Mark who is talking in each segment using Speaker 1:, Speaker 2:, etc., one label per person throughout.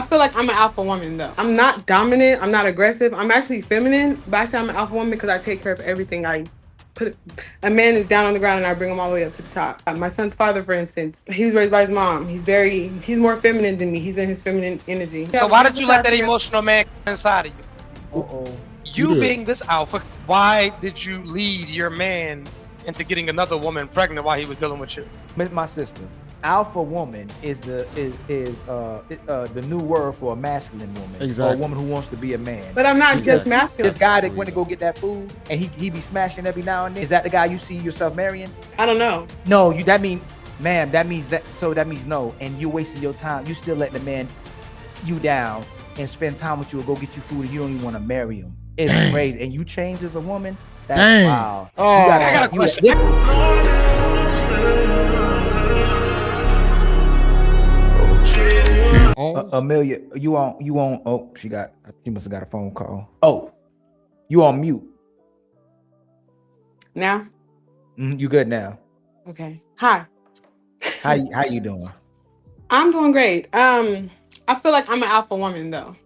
Speaker 1: feel like I'm an alpha woman though. I'm not dominant. I'm not aggressive. I'm actually feminine, but I say I'm an alpha woman because I take care of everything. I put a man is down on the ground and I bring him all the way up to the top. My son's father, for instance, he was raised by his mom. He's more feminine than me. He's in his feminine energy.
Speaker 2: So why did you let that emotional man come inside of you?
Speaker 3: Uh-oh.
Speaker 2: You being this alpha, why did you lead your man into getting another woman pregnant while he was dealing with you?
Speaker 3: My sister, alpha woman is the new word for a masculine woman.
Speaker 4: Exactly.
Speaker 3: Or a woman who wants to be a man.
Speaker 1: But I'm not just masculine.
Speaker 3: This guy that went to go get that food and he be smashing every now and then. Is that the guy you see yourself marrying?
Speaker 1: I don't know.
Speaker 3: No, that means, ma'am, that means no. And you're wasting your time. You still let the man you down and spend time with you or go get you food and you don't even want to marry him. It's crazy. And you change as a woman? That's wow.
Speaker 4: Oh,
Speaker 2: I got a question.
Speaker 3: Amelia, you on, oh, she must have got a phone call. Oh, you on mute.
Speaker 1: Now?
Speaker 3: You good now.
Speaker 1: Okay. Hi.
Speaker 3: How you doing?
Speaker 1: I'm doing great. I feel like I'm an alpha woman though.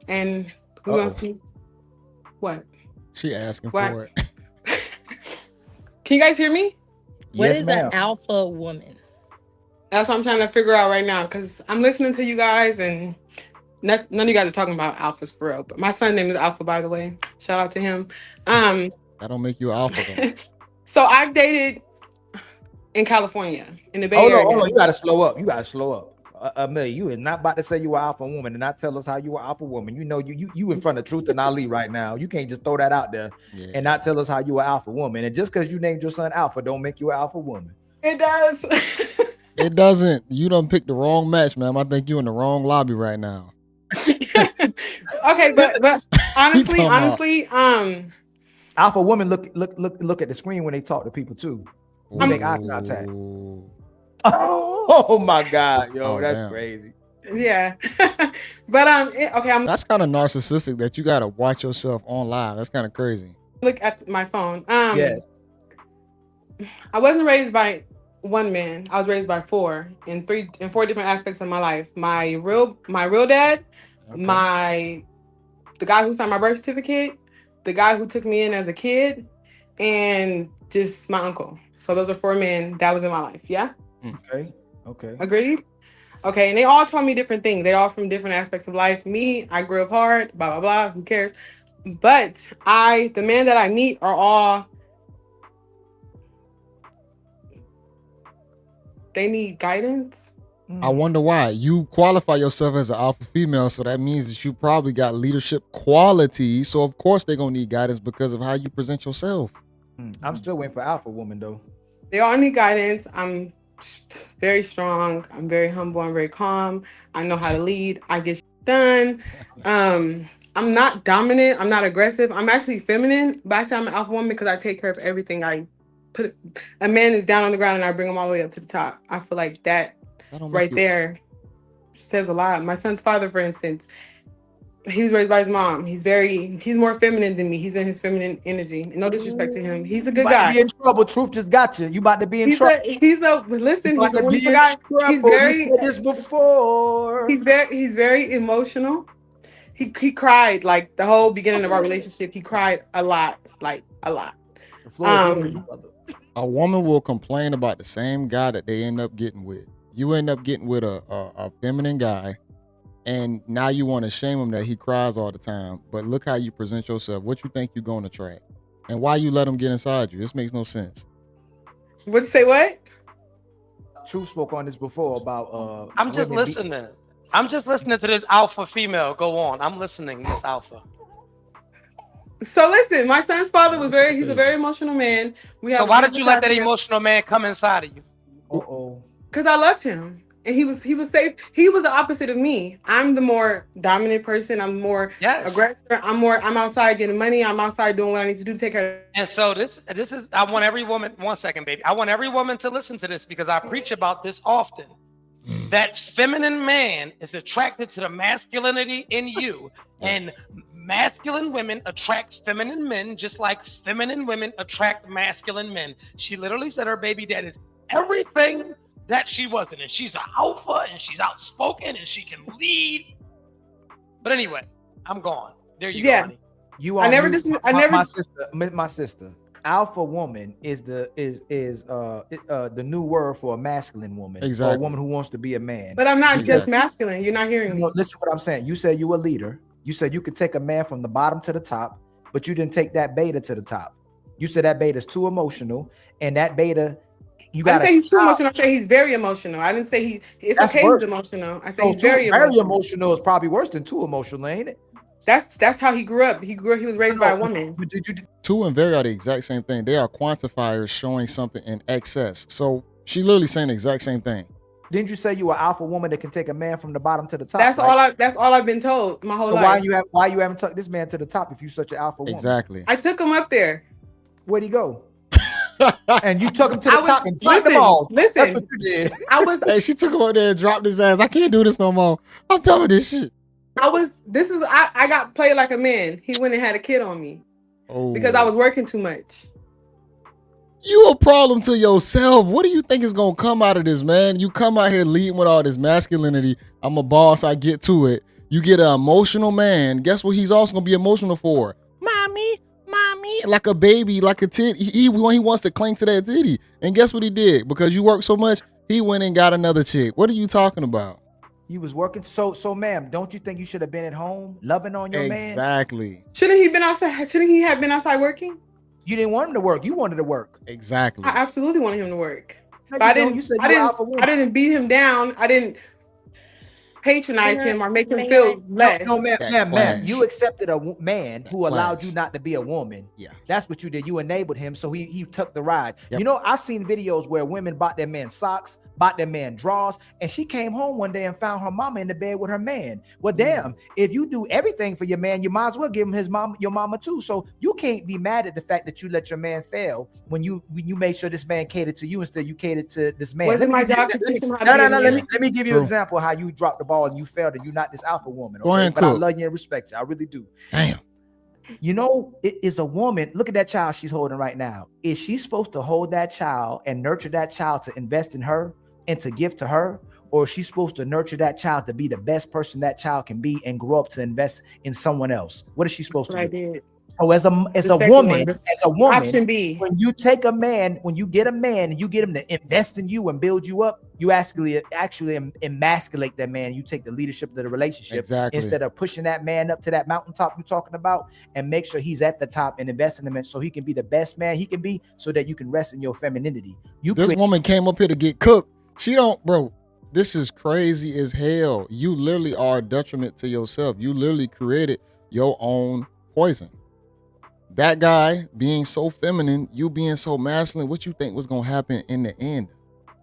Speaker 1: And we're gonna see what?
Speaker 4: She asking
Speaker 1: What?
Speaker 4: for it.
Speaker 1: Can you guys hear me?
Speaker 5: What
Speaker 3: Yes,
Speaker 5: is
Speaker 3: ma'am.
Speaker 5: an alpha woman?
Speaker 1: That's what I'm trying to figure out right now because I'm listening to you guys and none of you guys are talking about alphas for real. But my son's name is Alpha, by the way. Shout out to him.
Speaker 4: That don't make you alpha though.
Speaker 1: So I've dated in California, in the Bay Area.
Speaker 3: Hold on. You gotta slow up. Amelia, you is not about to say you are alpha woman and not tell us how you are alpha woman. You know you in front of Truth and Ali right now. You can't just throw that out there and not tell us how you are alpha woman. And just because you named your son Alpha, don't make you an alpha woman.
Speaker 1: It does.
Speaker 4: It doesn't. You done picked the wrong match, ma'am. I think you in the wrong lobby right now.
Speaker 1: Okay, but honestly,
Speaker 3: alpha women look at the screen when they talk to people too. We make eye contact. Oh my God, yo, that's
Speaker 4: damn.
Speaker 3: crazy.
Speaker 1: Yeah. But okay,
Speaker 4: That's kind of narcissistic that you gotta watch yourself on live. That's kind of crazy.
Speaker 1: Look at my phone.
Speaker 3: Yes.
Speaker 1: I wasn't raised by one man. I was raised by four in four different aspects of my life. My real dad, the guy who signed my birth certificate, the guy who took me in as a kid, and just my uncle. So those are four men that was in my life. Yeah.
Speaker 3: Okay.
Speaker 1: Agreed. Okay, and they all taught me different things. They all from different aspects of life. Me, I grew up hard. Blah blah blah. Who cares? But the men that I meet are all. They need guidance.
Speaker 4: I wonder why. You qualify yourself as an alpha female, so that means that you probably got leadership qualities. So of course they're gonna need guidance because of how you present yourself.
Speaker 3: I'm still waiting for alpha woman though.
Speaker 1: They all need guidance. I'm very strong. I'm very humble. I'm very calm. I know how to lead. I get done. I'm not dominant. I'm not aggressive. I'm actually feminine, but I say I'm an alpha woman because I take care of everything. I put a man is down on the ground and I bring him all the way up to the top. I feel like that right there says a lot. My son's father, for instance, he was raised by his mom. He's more feminine than me. He's in his feminine energy. No disrespect to him. He's a good guy.
Speaker 3: You about to be in trouble. Truth just got you. You about to be in trouble.
Speaker 1: He's a wonderful guy. He's very.
Speaker 3: You said this before.
Speaker 1: He's very emotional. He cried like the whole beginning of our relationship. He cried a lot, like a lot.
Speaker 4: A woman will complain about the same guy that they end up getting with. You end up getting with a feminine guy, and now you want to shame him that he cries all the time. But look how you present yourself. What you think you're going to attract, and why you let him get inside you? This makes no sense.
Speaker 1: What say what?
Speaker 3: Truth spoke on this before about.
Speaker 2: I'm just listening. I'm just listening to this alpha female go on. I'm listening, Miss Alpha.
Speaker 1: So listen, my son's father he's a very emotional man.
Speaker 2: So why did you let that emotional man come inside of you?
Speaker 1: Because I loved him. And he was safe. He was the opposite of me. I'm the more dominant person. I'm more aggressive. I'm outside getting money. I'm outside doing what I need to do to take care of.
Speaker 2: And so this is, I want every woman, 1 second, baby. I want every woman to listen to this because I preach about this often. That feminine man is attracted to the masculinity in you, and masculine women attract feminine men just like feminine women attract masculine men. She literally said her baby dad is everything that she wasn't, and she's an alpha, and she's outspoken, and she can lead. But anyway, I'm gone. There you
Speaker 1: Yeah.
Speaker 2: go, honey.
Speaker 3: You
Speaker 1: I
Speaker 3: on
Speaker 1: never.
Speaker 3: mute.
Speaker 1: This is. I never.
Speaker 3: My sister. Alpha woman is the new word for a masculine woman, or
Speaker 4: Exactly.
Speaker 3: a woman who wants to be a man.
Speaker 1: But I'm not just
Speaker 4: Exactly.
Speaker 1: masculine. You're not hearing me.
Speaker 3: No, listen what I'm saying. You said you a leader. You said you could take a man from the bottom to the top, but you didn't take that beta to the top. You said that beta is too emotional, and that beta, you
Speaker 1: I
Speaker 3: got
Speaker 1: didn't say he's too emotional. I said he's very emotional. I didn't say it's
Speaker 3: That's
Speaker 1: okay
Speaker 3: worse.
Speaker 1: he's emotional. I said
Speaker 3: So
Speaker 1: he's very emotional.
Speaker 3: emotional is probably worse than too emotional, ain't it?
Speaker 1: That's how he grew up. He was raised by a woman.
Speaker 4: Too and very are the exact same thing. They are quantifiers showing something in excess. So she literally saying the exact same thing.
Speaker 3: Didn't you say you an alpha woman that can take a man from the bottom to the top?
Speaker 1: That's
Speaker 3: right?
Speaker 1: That's all I've been told my whole
Speaker 3: So
Speaker 1: life.
Speaker 3: why you haven't took this man to the top if you such an alpha woman?
Speaker 4: Exactly.
Speaker 1: I took him up there.
Speaker 3: Where'd he go? And you took him to the
Speaker 1: I was-
Speaker 3: top and dropped
Speaker 1: listen,
Speaker 3: them all.
Speaker 1: listen.
Speaker 3: That's what you did.
Speaker 1: I was
Speaker 4: Hey, she took him out there and dropped his ass. I can't do this no more. I'm done with this shit.
Speaker 1: I got played like a man. He went and had a kid on me
Speaker 4: Oh,
Speaker 1: because I was working too much.
Speaker 4: You a problem to yourself. What do you think is gonna come out of this, man? You come out here leading with all this masculinity. I'm a boss. I get to it. You get an emotional man. Guess what? He's also gonna be emotional for, mommy, like a baby, like a titty. He wants to cling to that titty. And guess what he did? Because you work so much, he went and got another chick. What are you talking about?
Speaker 3: You was working. So ma'am, don't you think you should have been at home loving on your man?
Speaker 4: Exactly.
Speaker 1: Shouldn't he been outside? Shouldn't he have been outside working?
Speaker 3: You didn't want him to work. You wanted to work.
Speaker 4: Exactly.
Speaker 1: I absolutely wanted him to work.
Speaker 3: No,
Speaker 1: But
Speaker 3: you
Speaker 1: I
Speaker 3: don't.
Speaker 1: didn't.
Speaker 3: You said
Speaker 1: I
Speaker 3: you were alpha
Speaker 1: didn't.
Speaker 3: woman.
Speaker 1: I didn't beat him down. I didn't patronize him or make him feel less.
Speaker 3: No, ma'am,
Speaker 4: That
Speaker 3: ma'am.
Speaker 4: clash.
Speaker 3: You accepted a man who allowed
Speaker 4: clash.
Speaker 3: you not to be a woman.
Speaker 4: Yeah.
Speaker 3: That's what you did. You enabled him, so he took the ride.
Speaker 4: Yep.
Speaker 3: You know, I've seen videos where women bought their man socks, bought their man drawers, and she came home one day and found her mama in the bed with her man. Well, damn, if you do everything for your man, you might as well give him his mom, your mama too. So you can't be mad at the fact that you let your man fail when you made sure this man catered to you instead you catered to this man.
Speaker 1: Wasn't my job to teach him how to be a man?
Speaker 3: Let me give you
Speaker 4: True.
Speaker 3: an example of how you dropped the ball and you failed and you're not this alpha woman.
Speaker 4: Go ahead and
Speaker 3: But I
Speaker 4: cook.
Speaker 3: love you and respect you. I really do.
Speaker 4: Damn.
Speaker 3: You know, it is a woman. Look at that child she's holding right now. Is she supposed to hold that child and nurture that child to invest in her and to give to her? Or is she supposed to nurture that child to be the best person that child can be and grow up to invest in someone else? What is she supposed
Speaker 1: What I
Speaker 3: to do?
Speaker 1: did.
Speaker 3: So as a
Speaker 1: second
Speaker 3: woman,
Speaker 1: one. Option B.
Speaker 3: when you take a man, when you get a man and you get him to invest in you and build you up, you actually emasculate that man. You take the leadership of the relationship
Speaker 4: Exactly.
Speaker 3: instead of pushing that man up to that mountaintop you're talking about and make sure he's at the top and invest in him so he can be the best man he can be so that you can rest in your femininity.
Speaker 4: This woman came up here to get cooked. She don't, bro. This is crazy as hell. You literally are a detriment to yourself. You literally created your own poison. That guy being so feminine, you being so masculine, what you think was gonna happen in the end?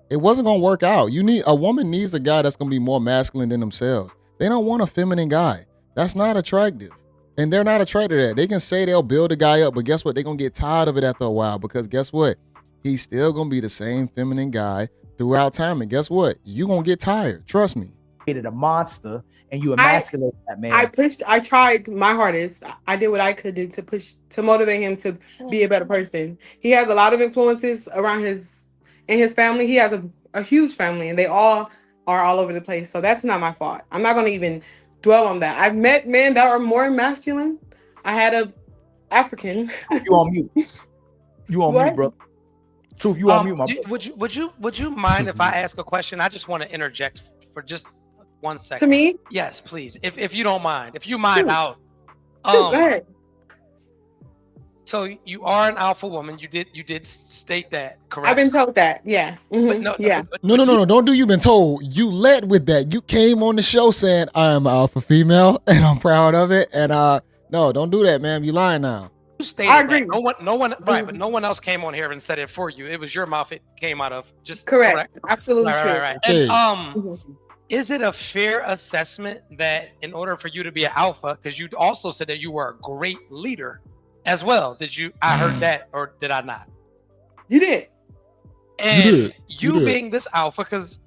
Speaker 4: It wasn't gonna work out. A woman needs a guy that's gonna be more masculine than themselves. They don't want a feminine guy. That's not attractive. And they're not attracted to that. They can say they'll build a guy up, but guess what? They're gonna get tired of it after a while because guess what? He's still gonna be the same feminine guy throughout time. And guess what? You're gonna get tired. Trust me.
Speaker 3: Created a monster and you emasculate that man.
Speaker 1: I tried my hardest. I did what I could do to motivate him to be a better person. He has a lot of influences around in his family. He has a huge family and they all are all over the place. So that's not my fault. I'm not going to even dwell on that. I've met men that are more masculine. I had a African.
Speaker 3: You on mute. You on mute, bro. Truth, you on mute, my brother.
Speaker 2: Would you mind if I ask a question? I just want to interject for just 1 second.
Speaker 1: To me?
Speaker 2: Yes, please. If you don't mind. If you mind out.
Speaker 1: Go ahead.
Speaker 2: So you are an alpha woman. You did state that, correct?
Speaker 1: I've been told that. Yeah.
Speaker 2: But
Speaker 4: No. Don't do you've been told. You led with that. You came on the show saying I am an alpha female and I'm proud of it. And no, don't do that, ma'am. You lying now.
Speaker 2: You stated
Speaker 1: I agree.
Speaker 2: That. No one, right? But no one else came on here and said it for you. It was your mouth. It came out of. Just
Speaker 1: correct. Absolutely true.
Speaker 2: Right.
Speaker 4: Okay.
Speaker 2: And is it a fair assessment that in order for you to be an alpha, because you also said that you were a great leader as well? Did you? I heard that, or did I not?
Speaker 1: You did.
Speaker 2: And
Speaker 4: You did.
Speaker 2: being this alpha, because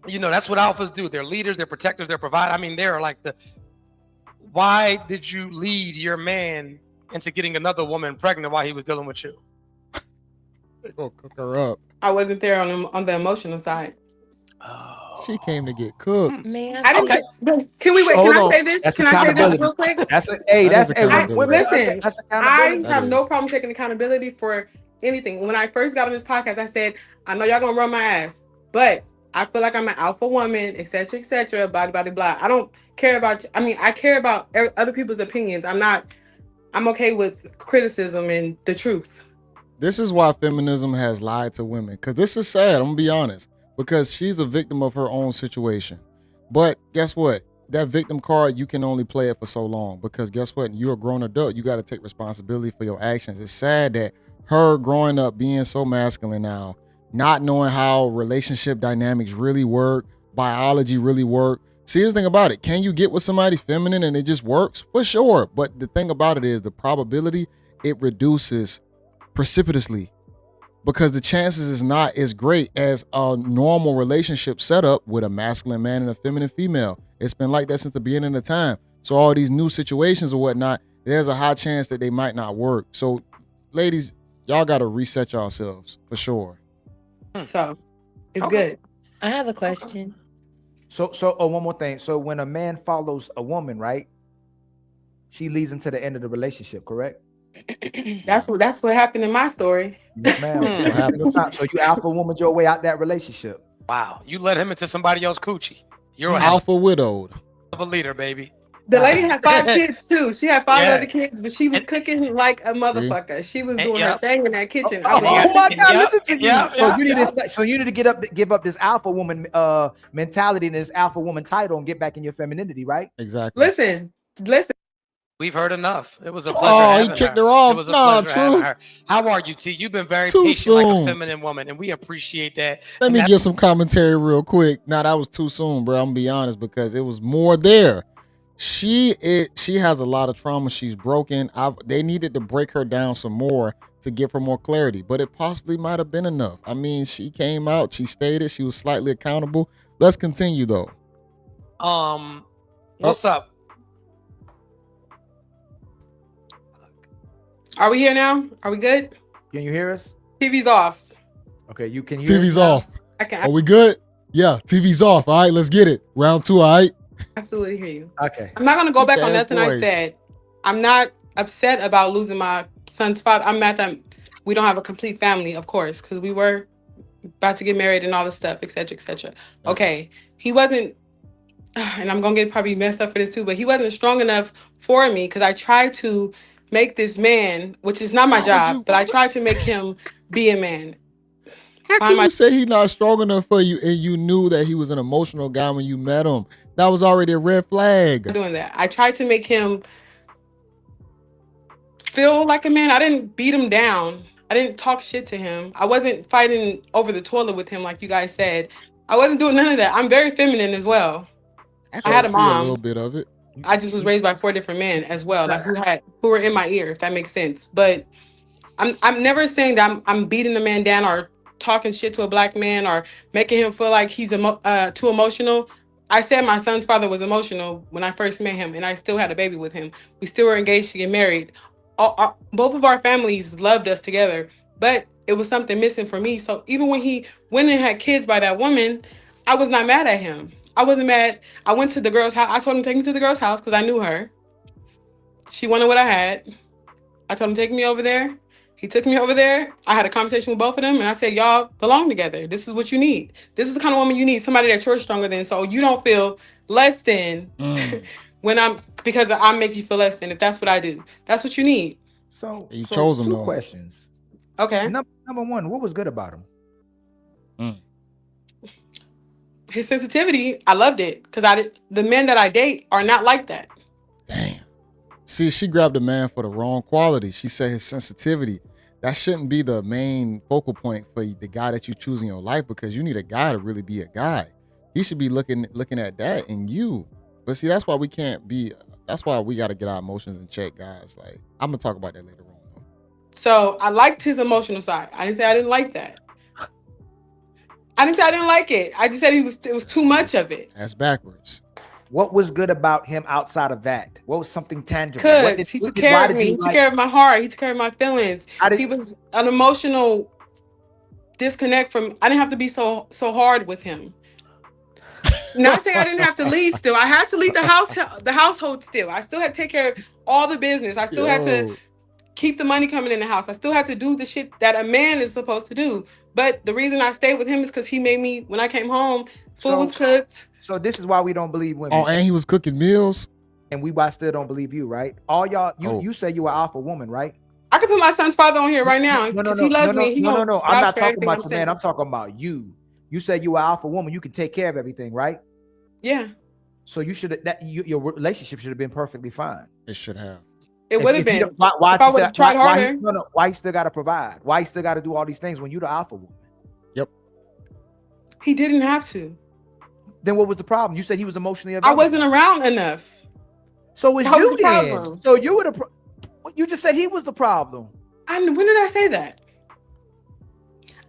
Speaker 2: that's what alphas do. They're leaders. They're protectors. They're providers. I mean, they're like Why did you lead your man into getting another woman pregnant while he was dealing with you?
Speaker 4: They gonna cook her up.
Speaker 1: I wasn't there on the emotional side.
Speaker 2: Oh.
Speaker 4: She came to get cooked.
Speaker 5: Man,
Speaker 1: I didn't.
Speaker 2: Okay.
Speaker 1: Can we wait?
Speaker 3: Hold
Speaker 1: Can I
Speaker 3: on.
Speaker 1: say this?
Speaker 3: That's
Speaker 1: Can I say this
Speaker 3: accountability.
Speaker 1: real quick?
Speaker 3: That's a
Speaker 4: That is
Speaker 3: hey,
Speaker 4: accountability.
Speaker 1: Listen,
Speaker 3: that's
Speaker 1: I
Speaker 3: accountability.
Speaker 4: That
Speaker 1: have no
Speaker 4: is.
Speaker 1: problem taking accountability for anything. When I first got on this podcast, I said, I know y'all gonna run my ass, but I feel like I'm an alpha woman, etc., blah, blah, blah, blah. I don't care about, I mean, I care about other people's opinions. I'm okay with criticism and the truth.
Speaker 4: This is why feminism has lied to women. Because this is sad. I'm gonna be honest. Because she's a victim of her own situation. But guess what? That victim card, you can only play it for so long. Because guess what? You're a grown adult. You got to take responsibility for your actions. It's sad that her growing up being so masculine now, not knowing how relationship dynamics really work, biology really work. See, here's the thing about it. Can you get with somebody feminine and it just works? For sure. But the thing about it is the probability, it reduces precipitously, because the chances is not as great as a normal relationship setup with a masculine man and a feminine female. It's been like that since the beginning of time. So all these new situations or whatnot, there's a high chance that they might not work. So ladies, y'all got to reset yourselves for sure.
Speaker 1: So it's
Speaker 2: Okay.
Speaker 1: good.
Speaker 5: I have a question.
Speaker 3: So one more thing. So when a man follows a woman, right? She leads him to the end of the relationship, correct?
Speaker 1: That's what happened in my story.
Speaker 3: Yes, ma'am. Every single time. So you alpha woman your way out that relationship.
Speaker 2: Wow. You let him into somebody else's coochie. You're a hell
Speaker 4: Alpha widowed.
Speaker 2: of a leader, baby.
Speaker 1: The lady had 5 kids too. She had 5
Speaker 2: Yeah.
Speaker 1: other kids, but she was cooking like a motherfucker. She was doing her
Speaker 2: Yep.
Speaker 1: thing in that kitchen.
Speaker 3: Oh, my God!
Speaker 2: Yep.
Speaker 3: Listen to you.
Speaker 2: Yep.
Speaker 3: So you need
Speaker 2: Yep.
Speaker 3: to. So you need to give up this alpha woman mentality and this alpha woman title and get back in your femininity, right?
Speaker 4: Exactly.
Speaker 1: Listen.
Speaker 2: We've heard enough. It was a pleasure.
Speaker 4: Oh, he
Speaker 2: having
Speaker 4: kicked
Speaker 2: her.
Speaker 4: her off.
Speaker 2: It was a
Speaker 4: Nah,
Speaker 2: pleasure having
Speaker 4: Truth.
Speaker 2: her. How are you, T? You've been very
Speaker 4: Too
Speaker 2: patient like a
Speaker 4: soon.
Speaker 2: feminine woman, and we appreciate that.
Speaker 4: Let
Speaker 2: And
Speaker 4: me
Speaker 2: that's-
Speaker 4: get some commentary real quick. Now that was too soon, bro. I'm gonna be honest, because it was more there. She has a lot of trauma. She's broken. They needed to break her down some more to give her more clarity, but it possibly might have been enough. I mean, she came out, she stated she was slightly accountable. Let's continue though.
Speaker 2: What's up?
Speaker 1: Are we here now? Are we good?
Speaker 3: Can you hear us?
Speaker 1: TV's off.
Speaker 3: Okay, you can. You hear
Speaker 4: TV's
Speaker 3: us now?
Speaker 4: off.
Speaker 1: I can
Speaker 4: Are we good? Yeah, TV's off. All right, let's get it. Round 2, all right?
Speaker 1: absolutely hear you.
Speaker 3: Okay.
Speaker 1: I'm not gonna go back on
Speaker 4: Okay,
Speaker 1: nothing I
Speaker 4: boys.
Speaker 1: said. I'm not upset about losing my son's father. I'm mad that we don't have a complete family, of course, because we were about to get married and all this stuff, etc. Okay, he wasn't, and I'm gonna get probably messed up for this too, but he wasn't strong enough for me because I tried to make this man, which is not my
Speaker 4: Why would
Speaker 1: job,
Speaker 4: you-
Speaker 1: but I tried to make him be a man.
Speaker 4: How
Speaker 1: Find
Speaker 4: can
Speaker 1: my-
Speaker 4: you say he's not strong enough for you and you knew that he was an emotional guy when you met him? That was already a red flag.
Speaker 1: Doing that. I tried to make him feel like a man. I didn't beat him down. I didn't talk shit to him. I wasn't fighting over the toilet with him like you guys said. I wasn't doing none of that. I'm very feminine as well. I had a
Speaker 4: see
Speaker 1: mom.
Speaker 4: a little bit of it.
Speaker 1: I just was raised by 4 different men as well, like who were in my ear, if that makes sense. But I'm never saying that I'm beating a man down or talking shit to a black man or making him feel like he's too emotional. I said my son's father was emotional when I first met him, and I still had a baby with him. We still were engaged to get married. Both of our families loved us together, but it was something missing for me. So even when he went and had kids by that woman, I was not mad at him. I wasn't mad. I went to the girl's house. I told him to take me to the girl's house because I knew her. She wanted what I had. I told him to take me over there. He took me over there. I had a conversation with both of them, and I said, y'all belong together. This is what you need. This is the kind of woman you need, somebody that you're stronger than, so you don't feel less than because I make you feel less than, if that's what I do. That's what you need.
Speaker 3: So
Speaker 4: You chose him,
Speaker 3: two
Speaker 4: though.
Speaker 3: questions.
Speaker 1: Okay.
Speaker 3: Number one, what was good about him?
Speaker 1: His sensitivity, I loved it because the men that I date are not like that.
Speaker 4: Damn. See, she grabbed a man for the wrong quality. She said his sensitivity. That shouldn't be the main focal point for the guy that you choose in your life, because you need a guy to really be a guy. He should be looking at that in you. But see, that's why we can't be. That's why we got to get our emotions in check, guys. Like, I'm gonna talk about that later on. Though.
Speaker 1: So I liked his emotional side. I didn't say I didn't like that. I didn't say I didn't like it. I just said it was too much of it.
Speaker 4: That's backwards.
Speaker 3: What was good about him outside of that? What was something tangible?
Speaker 1: Because he took care of me. He took care of my heart. He took care of my feelings. He was an emotional disconnect from. I didn't have to be so hard with him. Not saying I didn't have to lead still. I had to lead the household still. I still had to take care of all the business. I still had to
Speaker 4: Yo,
Speaker 1: keep the money coming in the house. I still had to do the shit that a man is supposed to do. But the reason I stayed with him is because he made me, when I came home, food was cooked.
Speaker 3: So this is why we don't believe women.
Speaker 4: oh, and he was cooking meals.
Speaker 3: And we why still don't believe you, right? All y'all, you say you are alpha woman, right?
Speaker 1: I could put my son's father on here right now
Speaker 3: No,
Speaker 1: because he loves me. He
Speaker 3: no. I'm
Speaker 1: vouch
Speaker 3: not
Speaker 1: for
Speaker 3: talking
Speaker 1: everything
Speaker 3: about
Speaker 1: I'm
Speaker 3: your
Speaker 1: saying.
Speaker 3: man. I'm talking about you. You said you are alpha woman. You can take care of everything, right?
Speaker 1: Yeah.
Speaker 3: So you should your relationship should have been perfectly fine.
Speaker 4: It should have.
Speaker 1: It would have
Speaker 3: If you
Speaker 1: been.
Speaker 3: don't- why
Speaker 1: if I would have tried harder.
Speaker 3: Why you still got to provide? Why you still got to do all these things when you the alpha woman?
Speaker 1: He didn't have to.
Speaker 3: Then what was the problem? You said he was emotionally
Speaker 1: I
Speaker 3: available.
Speaker 1: wasn't around enough.
Speaker 3: So it's
Speaker 1: That was
Speaker 3: you
Speaker 1: the
Speaker 3: then.
Speaker 1: problem.
Speaker 3: So you were you just said he was the problem.
Speaker 1: When did I say that?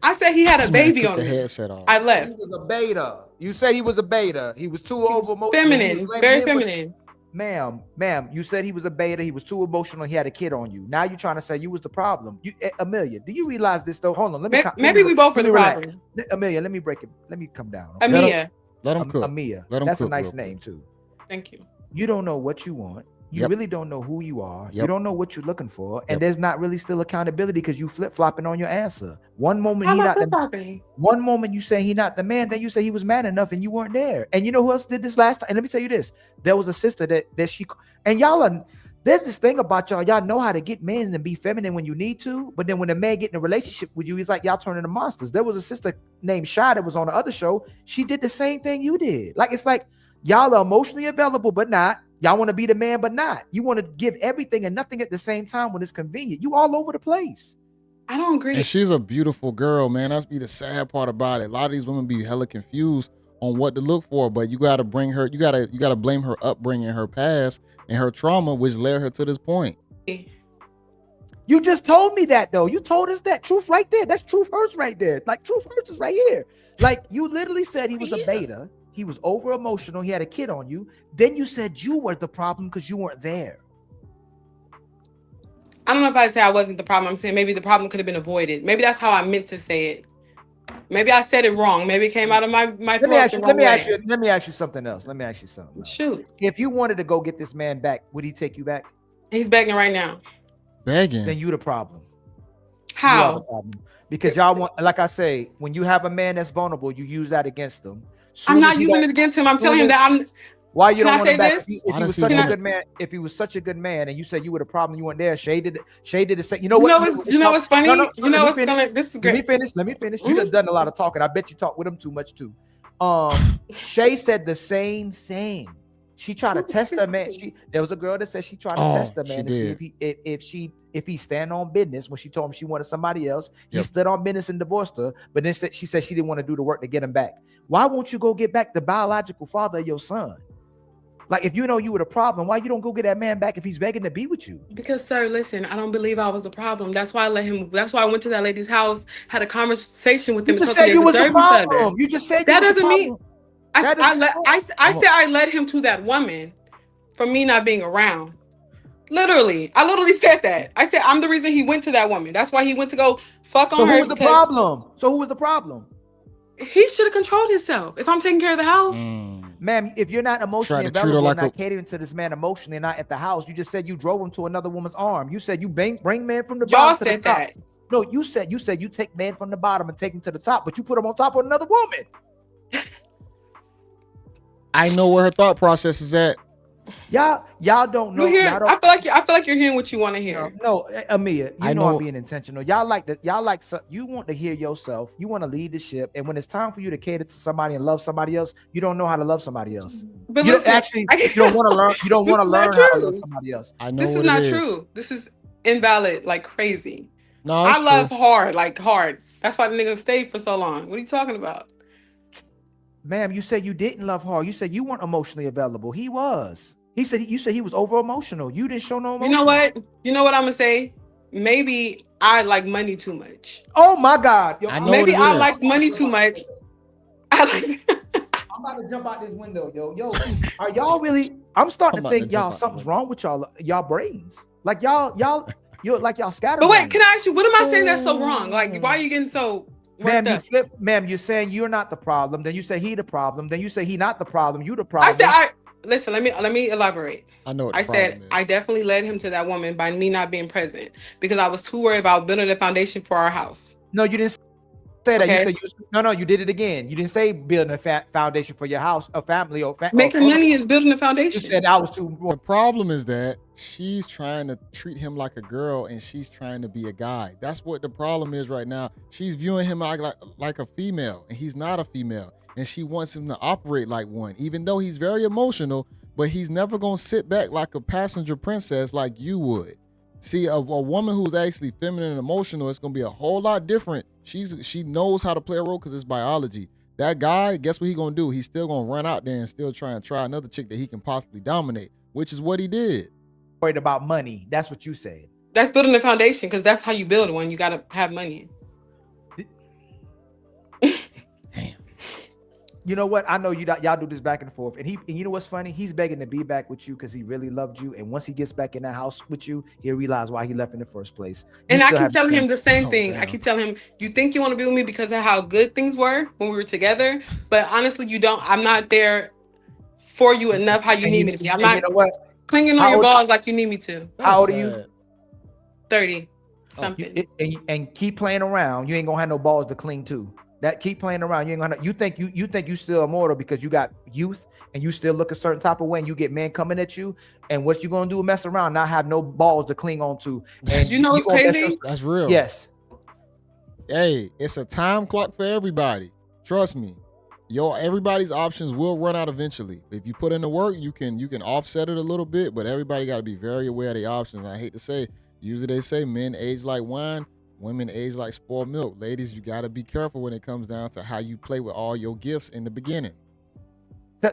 Speaker 1: I said he had a
Speaker 4: This man
Speaker 1: baby
Speaker 4: took
Speaker 1: on
Speaker 4: the
Speaker 1: me.
Speaker 4: headset off.
Speaker 1: I
Speaker 3: He
Speaker 1: left.
Speaker 3: was a beta. You said he was a beta. He was too
Speaker 1: He was
Speaker 3: over emotional.
Speaker 1: feminine, very feminine.
Speaker 3: Ma'am, you said he was a beta. He was too emotional. He had a kid on you. Now you're trying to say you was the problem. Amelia, do you realize this though? Hold on.
Speaker 1: Maybe we both were the problem.
Speaker 3: Amelia, let me break it. Let me come down. Okay?
Speaker 1: Amia.
Speaker 4: Let him cook.
Speaker 3: Amia.
Speaker 4: Let him
Speaker 3: That's
Speaker 4: cook
Speaker 3: a nice
Speaker 4: real quick.
Speaker 3: name too.
Speaker 1: Thank you.
Speaker 3: You don't know what you want. You
Speaker 4: Yep.
Speaker 3: really don't know who you are. You
Speaker 4: Yep.
Speaker 3: don't know what you're looking for. And
Speaker 4: Yep.
Speaker 3: there's not really still accountability because you flip-flopping on your answer. One moment
Speaker 1: How
Speaker 3: he
Speaker 1: am I
Speaker 3: not the
Speaker 1: flip-flopping?
Speaker 3: one moment you say he not the man, then you say he was man enough and you weren't there. And you know who else did this last time? And let me tell you this. There was a sister that she and y'all are there's this thing about y'all know how to get men and be feminine when you need to, but then when a man get in a relationship with you, he's like y'all turning into monsters. There was a sister named Shy that was on the other show. She did the same thing you did. Like it's like y'all are emotionally available, but not. Y'all want to be the man, but not. You want to give everything and nothing at the same time when it's convenient. You all over the place.
Speaker 1: I don't agree.
Speaker 4: And she's a beautiful girl, man. That's be the sad part about it. A lot of these women be hella confused on what to look for, but you got to bring her. You gotta blame her upbringing, her past, and her trauma, which led her to this point.
Speaker 3: You just told me that though. You told us that truth right there. That's truth hurts right there. Like truth hurts is right here. Like you literally said he was a beta. He was over emotional. He had a kid on you. Then you said you were the problem because you weren't there.
Speaker 1: I don't know if I say I wasn't the problem. I'm saying maybe the problem could have been avoided. Maybe that's how I meant to say it. Maybe I said it wrong. Maybe it came out of my throat.
Speaker 3: Let me ask you something else.
Speaker 1: Shoot.
Speaker 3: If you wanted to go get this man back, would he take you back?
Speaker 1: He's begging right now.
Speaker 4: Begging.
Speaker 3: Then you the problem.
Speaker 1: How?
Speaker 3: You are the problem. Because y'all want, like I say, when you have a man that's vulnerable, you use that against them.
Speaker 1: I'm not using it against him. I'm telling him that I'm.
Speaker 3: Why you
Speaker 1: Can
Speaker 3: don't
Speaker 1: I
Speaker 3: want
Speaker 1: say
Speaker 3: him back?
Speaker 1: this?
Speaker 3: If he was such a good man, if he was such a good man, and you said you were the problem, you weren't there. Shay did the same. You know what?
Speaker 1: You know what's funny?
Speaker 3: No,
Speaker 1: you know what's
Speaker 3: finish.
Speaker 1: coming? This is great.
Speaker 3: Let me finish. You done a lot of talking. I bet you talk with him too much too. Shay said the same thing. She tried to test her man. There was a girl that said she tried to test the man to see if he stand on business. When she told him she wanted somebody else, he stood on business and divorced her. But then she said she didn't want to do the work to get him back. Why won't you go get back the biological father of your son? Like if you know you were the problem, why you don't go get that man back if he's begging to be with you?
Speaker 1: Because, sir, listen, I don't believe I was the problem. That's why I let him. That's why I went to that lady's house, had a conversation with him.
Speaker 3: You just said you was the problem. You just said
Speaker 1: that doesn't mean. I said I led him to that woman for me not being around. Literally, I literally said that. I said I'm the reason he went to that woman. That's why he went to go fuck on her.
Speaker 3: So who was the problem? So who was the problem?
Speaker 1: He should have controlled himself. If I'm taking care of the house.
Speaker 3: Ma'am, if you're not emotionally available, like not catering to this man emotionally, not at the house, you just said you drove him to another woman's arm. You said you bring man from the bottom to the top. Y'all said that. No, you said you take man from the bottom and take him to the top, but you put him on top of another woman.
Speaker 4: I know where her thought process is at.
Speaker 3: Y'all don't know.
Speaker 1: I feel like you're hearing what you want to hear.
Speaker 3: No, Amia, you know I'm being intentional. You want to hear yourself. You want to lead the ship, and when it's time for you to cater to somebody and love somebody else, you don't know how to love somebody else.
Speaker 1: But
Speaker 3: you don't want to learn. You don't want to learn how to love somebody else.
Speaker 4: I know
Speaker 1: this is not true. This is invalid, like crazy.
Speaker 4: No,
Speaker 1: I love hard, like hard. That's why the nigga stayed for so long. What are you talking about?
Speaker 3: Ma'am, you said you didn't love hard. You said you weren't emotionally available. He was. You said he was over emotional. You didn't show no emotion.
Speaker 1: You know what I'm gonna say? Maybe I like money too much.
Speaker 3: Oh my God.
Speaker 1: Maybe I like money too much.
Speaker 3: I'm about to jump out this window, yo. Are y'all really? I'm starting to think y'all something's wrong with y'all brains. Like y'all scattered.
Speaker 1: But wait, can I ask you, what am I saying that's so wrong? Like, why are you getting so worked up.
Speaker 3: Ma'am, you're saying you're not the problem. Then you say he the problem. Then you say he not the problem. You the
Speaker 1: I
Speaker 3: problem.
Speaker 1: said, listen. Let me elaborate.
Speaker 4: I know what
Speaker 1: I
Speaker 4: the problem
Speaker 1: said
Speaker 4: is.
Speaker 1: I definitely led him to that woman by me not being present because I was too worried about building a foundation for our house.
Speaker 3: No, you didn't say that.
Speaker 1: Okay.
Speaker 3: You said no. You did it again. You didn't say building a foundation for your house, a family, or
Speaker 1: Making money is building a
Speaker 3: You
Speaker 1: foundation.
Speaker 3: said I was too.
Speaker 4: The problem is that she's trying to treat him like a girl and she's trying to be a guy. That's what the problem is right now. She's viewing him like a female and he's not a female. And she wants him to operate like one, even though he's very emotional, but he's never going to sit back like a passenger princess like you would. See, a woman who's actually feminine and emotional, it's going to be a whole lot different. She knows how to play a role because it's biology. That guy, guess what he going to do? He's still going to run out there and still try another chick that he can possibly dominate, which is what he did.
Speaker 3: Worried about money. That's what you said.
Speaker 1: That's building a foundation because that's how you build one. You got to have money.
Speaker 4: Damn.
Speaker 3: You know what? I know y'all do this back and forth, and you know what's funny? He's begging to be back with you because he really loved you, and once he gets back in that house with you, he'll realize why he left in the first place.
Speaker 1: And I keep telling him the same thing.
Speaker 4: Damn.
Speaker 1: I keep telling him, you think you want to be with me because of how good things were when we were together, but honestly, you don't. I'm not there for you enough how you need me to be. I'm not
Speaker 3: You know what?
Speaker 1: clinging on your balls like you need me to.
Speaker 3: How old are you?
Speaker 1: 30 something.
Speaker 3: And keep playing around. You ain't gonna have no balls to cling to. That keep playing around. You ain't gonna. You think you still immortal because you got youth and you still look a certain type of way and you get men coming at you. And what you gonna do? Mess around, not have no balls to cling on to. And
Speaker 1: you know what's crazy?
Speaker 4: That's real.
Speaker 3: Yes.
Speaker 4: Hey, it's a time clock for everybody. Trust me. Everybody's options will run out eventually. If you put in the work, you can offset it a little bit, but everybody got to be very aware of the options. I hate to say, usually they say men age like wine, women age like spoiled milk. Ladies, you got to be careful when it comes down to how you play with all your gifts in the beginning.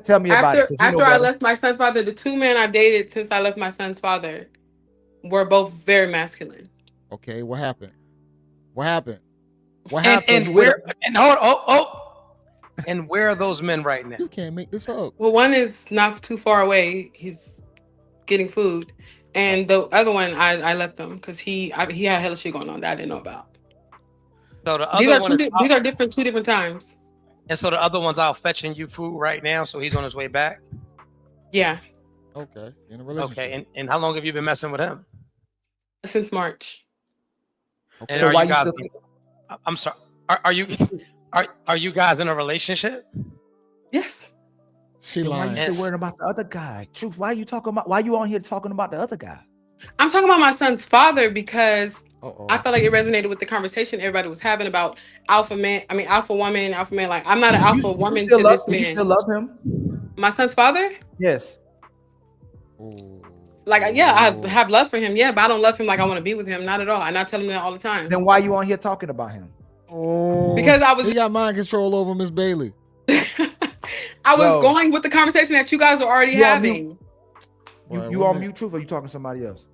Speaker 3: Tell me about it.
Speaker 1: After I left my son's father, the two men I've dated since I left my son's father were both very masculine.
Speaker 4: Okay, what happened? What happened?
Speaker 2: And where? And and where are those men right now?
Speaker 4: You can't make this up.
Speaker 1: Well, one is not too far away. He's getting food. And the other one, I left him because he had hella shit going on that I didn't know about.
Speaker 2: So the other
Speaker 1: these are different, two different times.
Speaker 2: And so the other one's out fetching you food right now, so he's on his way back.
Speaker 1: Yeah.
Speaker 4: Okay, in a relationship.
Speaker 2: Okay, and how long have you been messing with him?
Speaker 1: Since March.
Speaker 4: Okay.
Speaker 2: And
Speaker 3: So
Speaker 2: are
Speaker 3: why
Speaker 2: you
Speaker 3: you
Speaker 2: guys?
Speaker 3: still
Speaker 2: I'm sorry. Are you guys in a relationship?
Speaker 1: Yes.
Speaker 4: She
Speaker 3: Then why
Speaker 4: lying.
Speaker 3: you still worrying about the other guy? Truth, why you on here talking about the other guy?
Speaker 1: I'm talking about my son's father because
Speaker 4: Uh-oh.
Speaker 1: I felt like it resonated with the conversation everybody was having about alpha man. I mean, alpha woman, alpha man. Like, I'm not an alpha woman to this man.
Speaker 3: You still love him?
Speaker 1: My son's father?
Speaker 3: Yes.
Speaker 4: Ooh.
Speaker 1: Like, yeah, I have love for him. Yeah, but I don't love him like I want to be with him. Not at all. I not tell him that all the time.
Speaker 3: Then why you on here talking about him?
Speaker 4: Oh,
Speaker 1: Because I was
Speaker 4: he got mind control over Miss Bailey.
Speaker 1: I was
Speaker 3: Yo.
Speaker 1: going with the conversation that you guys were already
Speaker 3: You on
Speaker 1: having.
Speaker 3: You on mute, Truth, or you talking to somebody else?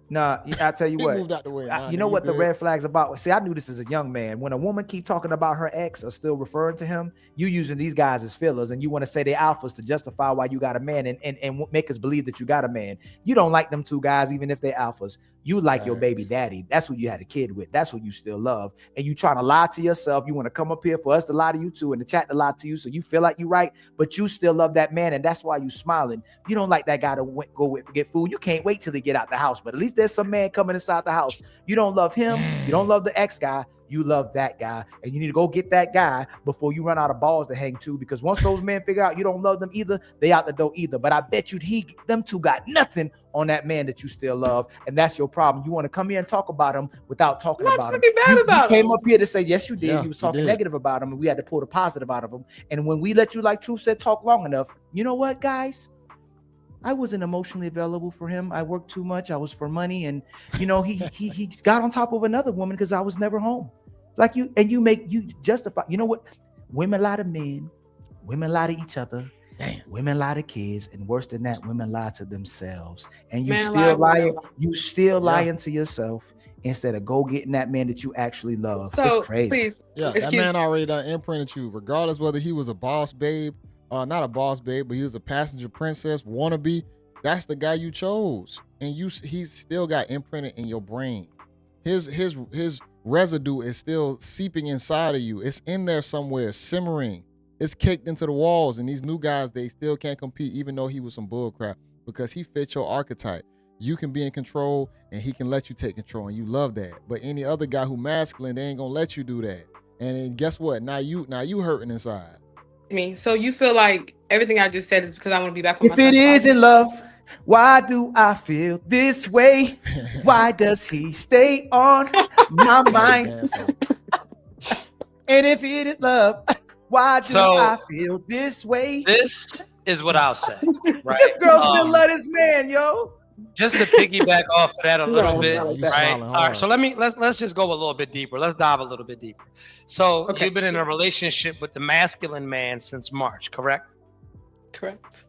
Speaker 3: Nah, I tell you
Speaker 4: He
Speaker 3: what.
Speaker 4: moved out the way. Nah,
Speaker 3: You know
Speaker 4: nigga,
Speaker 3: what the
Speaker 4: good.
Speaker 3: red flags about? See, I knew this as a young man. When a woman keep talking about her ex or still referring to him, you using these guys as fillers, and you want to say they alphas to justify why you got a man and make us believe that you got a man. You don't like them two guys, even if they alphas. You like your baby
Speaker 4: Facts.
Speaker 3: daddy. That's who you had a kid with. That's who you still love. And you trying to lie to yourself. You want to come up here for us to lie to you too, and the chat to lie to you, so you feel like you're right, but you still love that man, and that's why you smiling. You don't like that guy to get food. You can't wait till he get out the house, but at least there's some man coming inside the house. You don't love him. You don't love the ex guy. You love that guy, and you need to go get that guy before you run out of balls to hang to, because once those men figure out you don't love them either, they out the door either. But I bet you them two got nothing on that man that you still love, and that's your problem. You want to come here and talk about him without talking
Speaker 1: I'm
Speaker 3: about
Speaker 1: not
Speaker 3: him.
Speaker 1: talking bad about
Speaker 3: You came
Speaker 1: him.
Speaker 3: up here to say yes, you did.
Speaker 4: Yeah,
Speaker 3: You was
Speaker 4: you
Speaker 3: talking
Speaker 4: did.
Speaker 3: negative about him, and we had to pull the positive out of him. And when we let you, like Truth said, talk long enough, you know what, guys? I wasn't emotionally available for him. I worked too much. I was for money, and he got on top of another woman because I was never home. Like you justify. You know what? Women lie to men, women lie to each other.
Speaker 4: Damn.
Speaker 3: Women lie to kids, and worse than that, women lie to themselves. And you
Speaker 1: Man
Speaker 3: still
Speaker 1: lie,
Speaker 3: lying.
Speaker 1: woman lie.
Speaker 3: You still
Speaker 4: Yeah.
Speaker 3: lying to yourself instead of go getting that man that you actually love.
Speaker 1: So
Speaker 3: It's crazy.
Speaker 1: please,
Speaker 4: Yeah, that
Speaker 1: excuse
Speaker 4: man already done imprinted you, regardless whether he was a boss babe, not a boss babe, but he was a passenger princess wannabe. That's the guy you chose, and he's still got imprinted in your brain. His residue is still seeping inside of you. It's in there somewhere, simmering. It's caked into the walls. And these new guys, they still can't compete, even though he was some bull crap, because he fit your archetype. You can be in control and he can let you take control, and you love that. But any other guy who masculine, they ain't gonna let you do that. And then guess what? Now you hurting inside.
Speaker 1: Me. So you feel like everything I just said is because I want to be back on my
Speaker 3: If it
Speaker 1: son's
Speaker 3: isn't love, why do I feel this way? Why does he stay on my mind? And if it is love, why do I feel this way?
Speaker 2: This is what I'll say. Right?
Speaker 3: This girl still love this man, yo.
Speaker 2: Just to piggyback off of that a little bit,
Speaker 4: you
Speaker 2: right?
Speaker 4: smiling
Speaker 2: All right,
Speaker 4: hard.
Speaker 2: so let's just go a little bit deeper. Let's dive a little bit deeper. So you've been in a relationship with the masculine man since March, correct?
Speaker 1: Correct.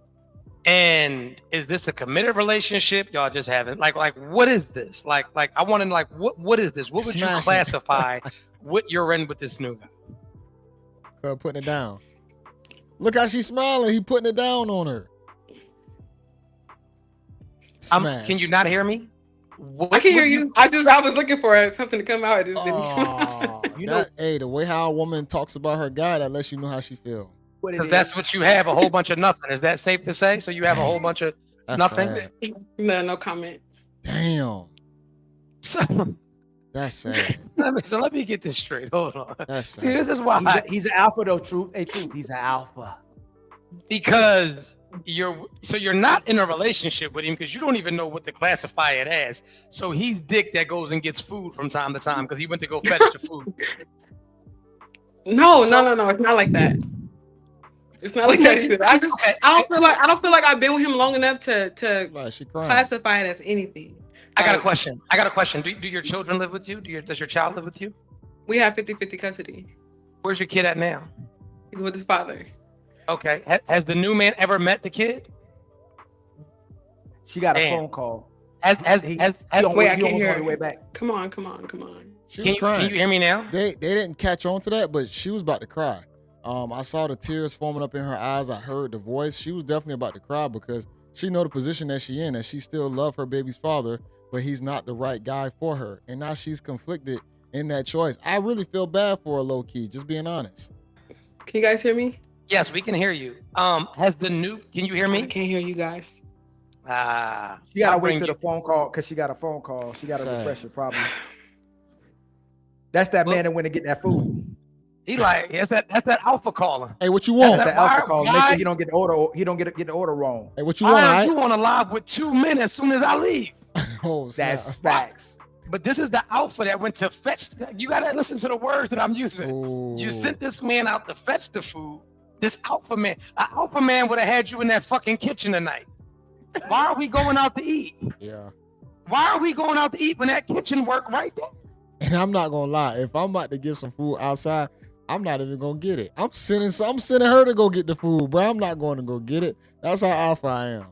Speaker 2: And is this a committed relationship? Y'all just haven't like what is this? Like I want to like what is this? What would you classify what you're in with this new guy?
Speaker 4: Her putting it down. Look how she's smiling. He putting it down on her.
Speaker 2: Can you not hear me?
Speaker 1: I can hear you. I was looking for something to come out. It just didn't.
Speaker 4: You know, hey, the way how a woman talks about her guy, that lets you know how she feel.
Speaker 2: Because that's what you have, a whole bunch of nothing. Is that safe to say? So you have a whole bunch of nothing?
Speaker 4: Sad.
Speaker 1: No comment.
Speaker 4: Damn.
Speaker 2: So,
Speaker 4: that's sad.
Speaker 2: let me get this straight. Hold on.
Speaker 4: That's
Speaker 2: See,
Speaker 4: sad.
Speaker 2: this is why
Speaker 3: He's an alpha though, truth. Hey, truth. He's an alpha.
Speaker 2: Because you're not in a relationship with him because you don't even know what to classify it as. So he's dick that goes and gets food from time to time because he went to go fetch the food.
Speaker 1: No. It's not like that. It's not like that either. I don't feel like I've been with him long enough to
Speaker 4: Like
Speaker 1: classify it as anything.
Speaker 2: I got a question. Do your children live with you? Does your child live with you?
Speaker 1: We have 50-50 custody.
Speaker 2: Where's your kid at now?
Speaker 1: He's with his father.
Speaker 2: Okay. Has the new man ever met the kid?
Speaker 3: She got a phone call.
Speaker 1: Wait, I can't hear
Speaker 3: on the way back.
Speaker 1: Come on.
Speaker 4: She was crying.
Speaker 2: Can you hear me now?
Speaker 4: They didn't catch on to that, but she was about to cry. I saw the tears forming up in her eyes. I heard the voice. She was definitely about to cry because she know the position that she in, and she still love her baby's father, but he's not the right guy for her. And now she's conflicted in that choice. I really feel bad for her, low key, just being honest.
Speaker 1: Can you guys hear me?
Speaker 2: Yes, we can hear you. Can you hear me?
Speaker 1: I can't hear you guys.
Speaker 3: She gotta wait till the phone call because she got a phone call. She got to refresh it probably. That's that man that went to get that food.
Speaker 2: He like, that's that alpha calling.
Speaker 4: Hey, what you want?
Speaker 3: That's the alpha call. Make sure you don't get the order. He don't get the order wrong.
Speaker 4: Hey, what you want?
Speaker 2: You want to live with 2 men as soon as I leave.
Speaker 4: Oh,
Speaker 3: that's facts.
Speaker 2: But this is the alpha that went to fetch. You gotta listen to the words that I'm using.
Speaker 4: Ooh.
Speaker 2: You sent this man out to fetch the food. This alpha man would have had you in that fucking kitchen tonight. Why are we going out to eat?
Speaker 4: Yeah.
Speaker 2: Why are we going out to eat when that kitchen work right there?
Speaker 4: And I'm not gonna lie, if I'm about to get some food outside, I'm not even gonna get it. I'm sending her to go get the food, bro. I'm not going to go get it. That's how alpha I am.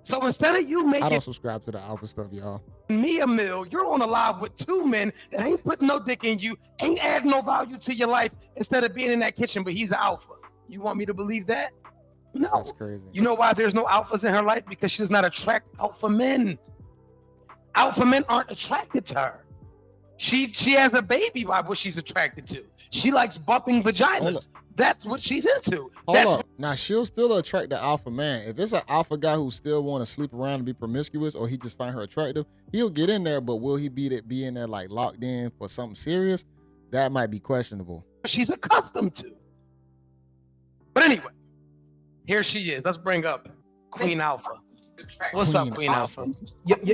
Speaker 2: So instead of you making,
Speaker 4: I don't subscribe to the alpha stuff, y'all.
Speaker 2: Me a meal, you're on a live with 2 men that ain't putting no dick in you, ain't adding no value to your life. Instead of being in that kitchen, but he's an alpha. You want me to believe that? No.
Speaker 4: That's crazy.
Speaker 2: You know why there's no alphas in her life? Because she does not attract alpha men. Alpha men aren't attracted to her. She has a baby by what she's attracted to. She likes bumping vaginas. That's what she's into.
Speaker 4: Hold up. Now she'll still attract the alpha man. If it's an alpha guy who still want to sleep around and be promiscuous, or he just find her attractive, he'll get in there. But will he be in there like locked in for something serious? That might be questionable.
Speaker 2: She's accustomed to. But anyway, here she is. Let's bring up Queen Alpha. What's up, Queen Alpha?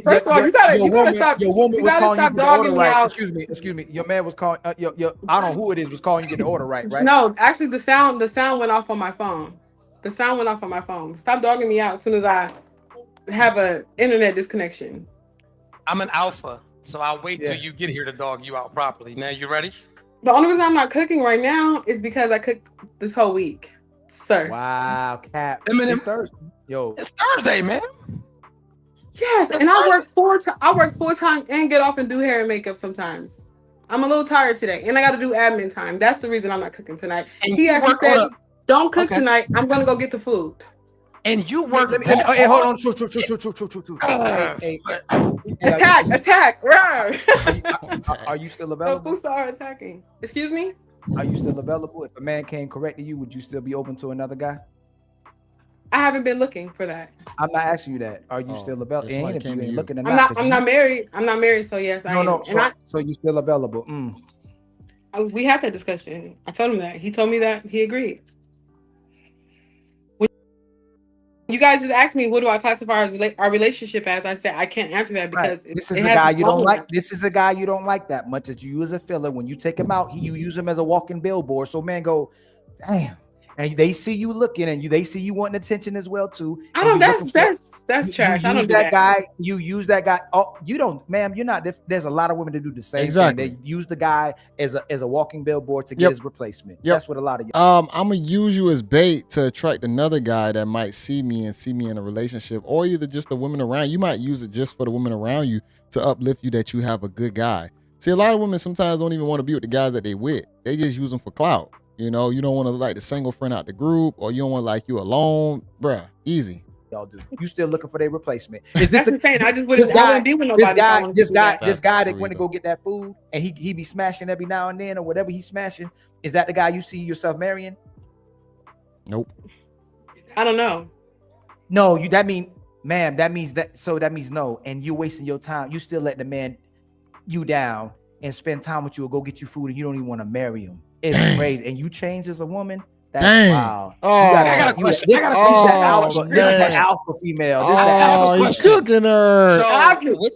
Speaker 1: First of all, you gotta stop.
Speaker 3: Your woman was calling you to get the order right.
Speaker 1: Out.
Speaker 3: Excuse me. Your man was calling. I don't know who it is. Was calling you to get the order right?
Speaker 1: No, actually, the sound went off on my phone. Stop dogging me out as soon as I have a internet disconnection.
Speaker 2: I'm an alpha, so I'll wait till you get here to dog you out properly. Now, you ready?
Speaker 1: The only reason I'm not cooking right now is because I cooked this whole week, sir.
Speaker 3: Wow, Cap. It's Thursday. Yo,
Speaker 2: it's Thursday, man.
Speaker 1: Yes, and I work full time and get off and do hair and makeup sometimes. I'm a little tired today, and I got to do admin time. That's the reason I'm not cooking tonight. And he actually said, "Don't cook tonight. I'm gonna go get the food."
Speaker 2: and you work.
Speaker 3: Hey, hold on. True. Hey,
Speaker 1: Attack.
Speaker 3: Are you still
Speaker 1: The
Speaker 3: available?
Speaker 1: Fusa are attacking. Excuse me?
Speaker 3: Are you still available? If a man came correcting you, would you still be open to another guy?
Speaker 1: I haven't been looking for that.
Speaker 3: I'm not asking you that. Are you still available?
Speaker 4: if somebody
Speaker 3: And if
Speaker 4: came
Speaker 3: you
Speaker 4: to
Speaker 3: ain't
Speaker 4: you.
Speaker 3: looking or
Speaker 1: I'm not married. I'm not married, so yes, I am.
Speaker 3: No.
Speaker 1: And
Speaker 3: So you still available?
Speaker 1: we had that discussion. I told him that. He told me that he agreed. When you guys just asked me, what do I classify our relationship as? I said I can't answer that because
Speaker 3: This is a guy you don't like. This is a guy you don't like that much as you use a filler. When you take him out, you use him as a walking billboard. So man, go, damn. And they see you looking, and they see you wanting attention as well too.
Speaker 1: I don't. That's trash. I don't do that.
Speaker 3: Guy. You use that guy. Oh, you don't, ma'am. You're not. There's a lot of women that do the same thing. They use the guy as a walking billboard to get his replacement. That's what a lot of you.
Speaker 4: I'm gonna use you as bait to attract another guy that might see me in a relationship, or either just the women around. You might use it just for the women around you to uplift you that you have a good guy. See, a lot of women sometimes don't even want to be with the guys that they with. They just use them for clout. You know, you don't want to look like the single friend out the group, or you don't want to like you alone, bruh. Easy.
Speaker 3: Y'all do. You still looking for their replacement? Is this
Speaker 1: insane? I just wouldn't be with nobody.
Speaker 3: This guy that went to go get that food and he be smashing every now and then or whatever he's smashing. Is that the guy you see yourself marrying?
Speaker 4: Nope.
Speaker 1: I don't know.
Speaker 3: No, that means no, and you're wasting your time. You still let the man you down and spend time with you or go get you food, and you don't even want to marry him. It's crazy. And you change as a woman. That's wild.
Speaker 4: Oh,
Speaker 2: I got a question.
Speaker 3: This is the alpha female.
Speaker 4: He's cooking her.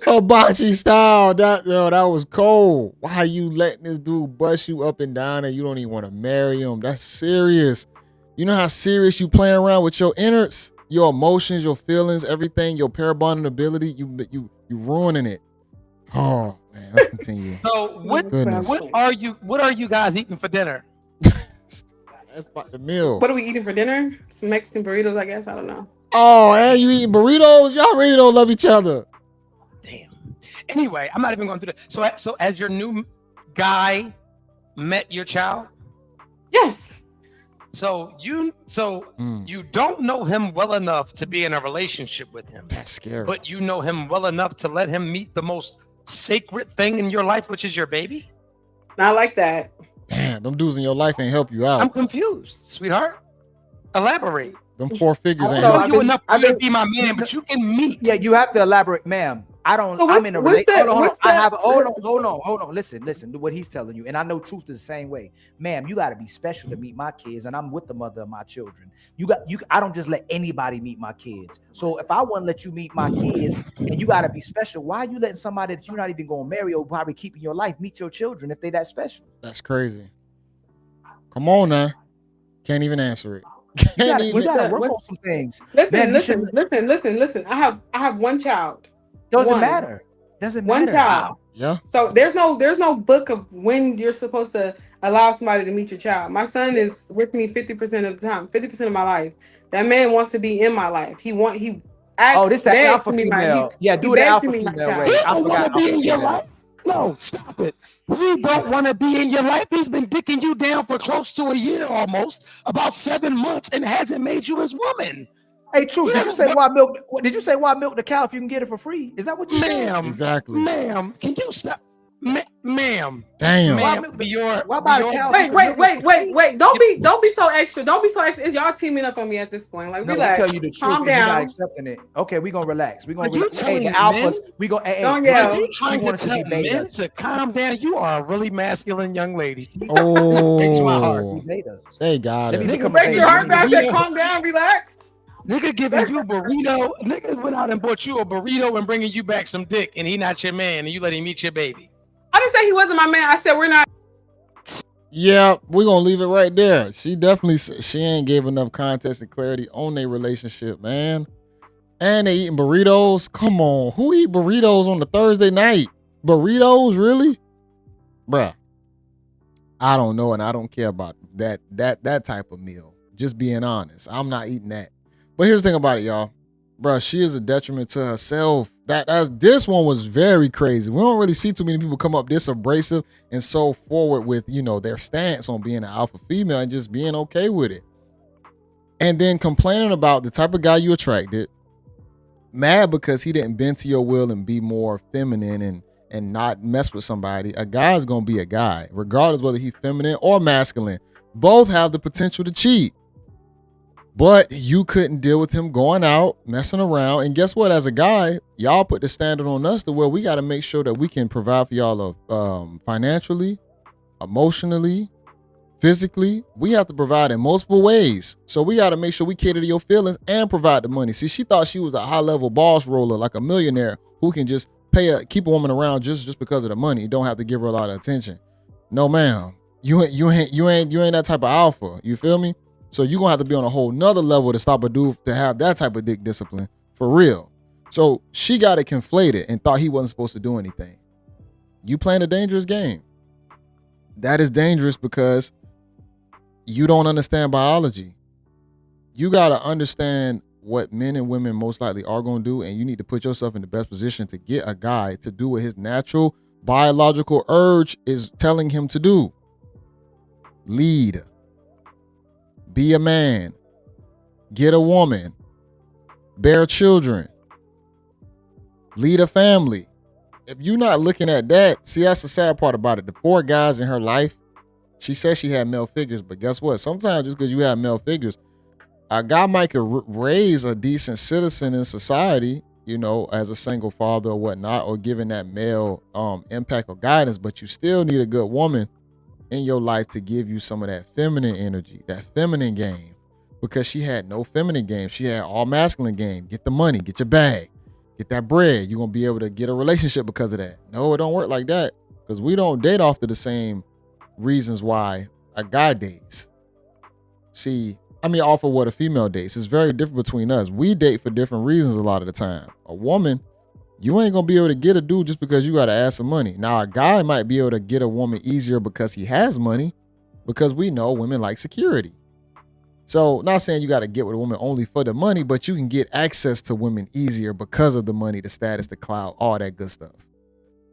Speaker 4: Hibachi style. That was cold. Why are you letting this dude bust you up and down and you don't even want to marry him? That's serious. You know how serious you playing around with your innards, your emotions, your feelings, everything, your pair bonding ability. You ruining it. Oh man, let's continue.
Speaker 2: So what are you guys eating for dinner?
Speaker 4: That's about the meal.
Speaker 1: What are we eating for dinner? Some Mexican burritos, I guess. I don't know.
Speaker 4: Oh, and you eating burritos? Y'all really don't love each other.
Speaker 2: Damn. Anyway, I'm not even going through that. So as your new guy met your child?
Speaker 1: Yes.
Speaker 2: So you don't know him well enough to be in a relationship with him.
Speaker 4: That's scary.
Speaker 2: But you know him well enough to let him meet the most sacred thing in your life, which is your baby?
Speaker 1: Not like that.
Speaker 4: Damn, them dudes in your life ain't help you out.
Speaker 2: I'm confused, sweetheart. Elaborate.
Speaker 4: Them 4 figures ain't
Speaker 2: I
Speaker 4: help
Speaker 2: you enough for you to be my man, but you can meet.
Speaker 3: Yeah, you have to elaborate, ma'am. I'm in a relationship. Hold on. Listen to what he's telling you. And I know truth is the same way. Ma'am, you got to be special to meet my kids. And I'm with the mother of my children. I don't just let anybody meet my kids. So if I want to let you meet my kids and you got to be special, why are you letting somebody that you're not even going to marry or probably keep in your life meet your children if they that special?
Speaker 4: That's crazy. Come on now. Can't even answer it.
Speaker 3: We gotta work on some things.
Speaker 1: Listen. I have one child.
Speaker 3: Doesn't matter.
Speaker 1: One child.
Speaker 4: Yeah.
Speaker 1: So there's no book of when you're supposed to allow somebody to meet your child. My son is with me 50% of the time, 50% of my life. That man wants to be in my life. He asks,
Speaker 3: this that alpha female. Do the alpha female way.
Speaker 2: I forgot. Be in your life. No, stop it. He don't want to be in your life. He's been dicking you down for close to a year almost, about 7 months, and hasn't made you his woman.
Speaker 3: Hey, true. Did you say why milk the cow if you can get it for free? Is that what you said?
Speaker 2: Ma'am.
Speaker 4: Exactly.
Speaker 2: Ma'am, can you stop? Ma'am.
Speaker 4: Damn.
Speaker 3: Why about a cow?
Speaker 1: Wait. Don't be so extra. Don't be so extra. Y'all teaming up on me at this point. Like, relax.
Speaker 3: Tell you the truth.
Speaker 1: Calm down.
Speaker 3: You're not accepting it. Okay, we're gonna relax. We're gonna relax.
Speaker 2: Hey,
Speaker 3: the alphas. We gonna
Speaker 1: don't yell.
Speaker 2: Are you trying to tell men to calm down? You are a really masculine young lady.
Speaker 4: Oh.
Speaker 2: Breaks my heart.
Speaker 4: They got it.
Speaker 1: Nigga, breaks your heart. I said, calm down, relax.
Speaker 2: Nigga giving you a burrito. Nigga went out and bought you a burrito and bringing you back some dick, and he not your man, and you let him meet your baby.
Speaker 1: I didn't say he wasn't my man. I said we're not.
Speaker 4: Yeah, we're gonna leave it right there. She definitely she ain't gave enough context and clarity on their relationship, man. And they eating burritos. Come on, who eat burritos on the Thursday night? Burritos, really, bruh? I don't know, and I don't care about that type of meal. Just being honest, I'm not eating that. But here's the thing about it, y'all. Bruh, she is a detriment to herself. This one was very crazy. We don't really see too many people come up this abrasive and so forward with, their stance on being an alpha female and just being okay with it. And then complaining about the type of guy you attracted, mad because he didn't bend to your will and be more feminine and not mess with somebody. A guy's gonna be a guy, regardless whether he's feminine or masculine. Both have the potential to cheat. But you couldn't deal with him going out, messing around. And guess what? As a guy, y'all put the standard on us to where we got to make sure that we can provide for y'all financially, emotionally, physically. We have to provide in multiple ways. So we got to make sure we cater to your feelings and provide the money. See, she thought she was a high-level boss roller, like a millionaire who can just keep a woman around just because of the money. You don't have to give her a lot of attention. No, ma'am. You ain't that type of alpha. You feel me? So you're gonna have to be on a whole nother level to stop a dude to have that type of dick discipline for real. So she got it conflated and thought he wasn't supposed to do anything. You playing a dangerous game. That is dangerous because you don't understand biology. You gotta understand what men and women most likely are gonna do, and you need to put yourself in the best position to get a guy to do what his natural biological urge is telling him to do. Lead. Be a man, get a woman, bear children, lead a family. If you're not looking at that, see, that's the sad part about it. The 4 guys in her life, she said she had male figures, but guess what? Sometimes just because you have male figures, a guy might could raise a decent citizen in society, you know, as a single father or whatnot, or giving that male impact or guidance, but you still need a good woman in your life to give you some of that feminine energy, that feminine game, because she had no feminine game. She had all masculine game. Get the money, get your bag, get that bread. You're going to be able to get a relationship because of that. No, it don't work like that, because we don't date off to the same reasons why a guy dates. See, I mean, off of what a female dates. It's very different between us. We date for different reasons a lot of the time. A woman, you ain't gonna be able to get a dude just because you gotta ask some money. Now, a guy might be able to get a woman easier because he has money, because we know women like security. So, not saying you gotta get with a woman only for the money, but you can get access to women easier because of the money, the status, the clout, all that good stuff.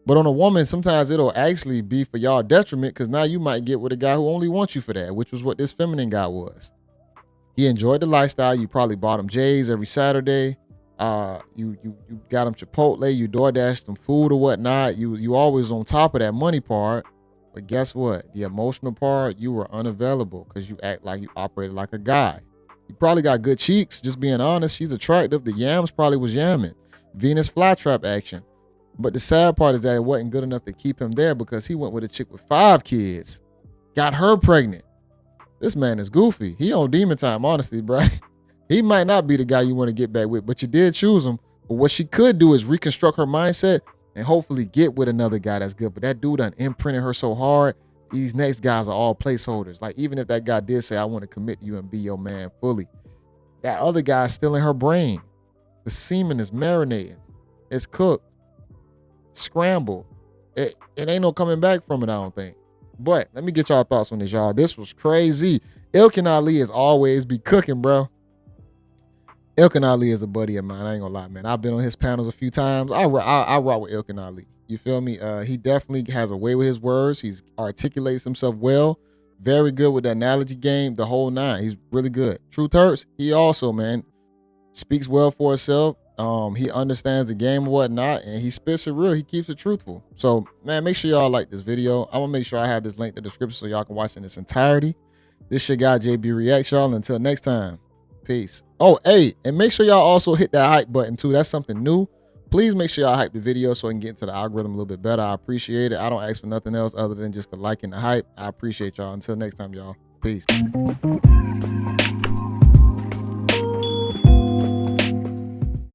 Speaker 4: But on a woman, sometimes it'll actually be for y'all detriment, because now you might get with a guy who only wants you for that, which was what this feminine guy was. He enjoyed the lifestyle. You probably bought him J's every Saturday. You got him Chipotle, you DoorDashed him food or whatnot. You always on top of that money part. But guess what? The emotional part, you were unavailable because you act like you operated like a guy. You probably got good cheeks, just being honest. She's attractive. The yams probably was yamming. Venus flytrap action. But the sad part is that it wasn't good enough to keep him there, because he went with a chick with 5 kids. Got her pregnant. This man is goofy. He on demon time, honestly, bro. He might not be the guy you want to get back with, but you did choose him. But what she could do is reconstruct her mindset and hopefully get with another guy that's good. But that dude done imprinted her so hard. These next guys are all placeholders. Like, even if that guy did say, I want to commit to you and be your man fully, that other guy's still in her brain. The semen is marinating. It's cooked. Scrambled. It ain't no coming back from it, I don't think. But let me get y'all thoughts on this, y'all. This was crazy. Ilkin Ali is always be cooking, bro. Ilkin Ali is a buddy of mine. I ain't gonna lie, man. I've been on his panels a few times. I rock with Ilkin Ali. You feel me? He definitely has a way with his words. He articulates himself well. Very good with the analogy game, the whole 9. He's really good. Truth hurts. He also, man, speaks well for himself. He understands the game and whatnot, and he spits it real. He keeps it truthful. So, man, make sure y'all like this video. I'm gonna make sure I have this link in the description so y'all can watch in its entirety. This your guy, JayBReacts, y'all. Until next time, peace. Oh, hey, and make sure y'all also hit that hype button too. That's something new. Please make sure y'all hype the video so I can get into the algorithm a little bit better. I appreciate it. I don't ask for nothing else other than just the like and the hype. I appreciate y'all. Until next time, y'all. Peace.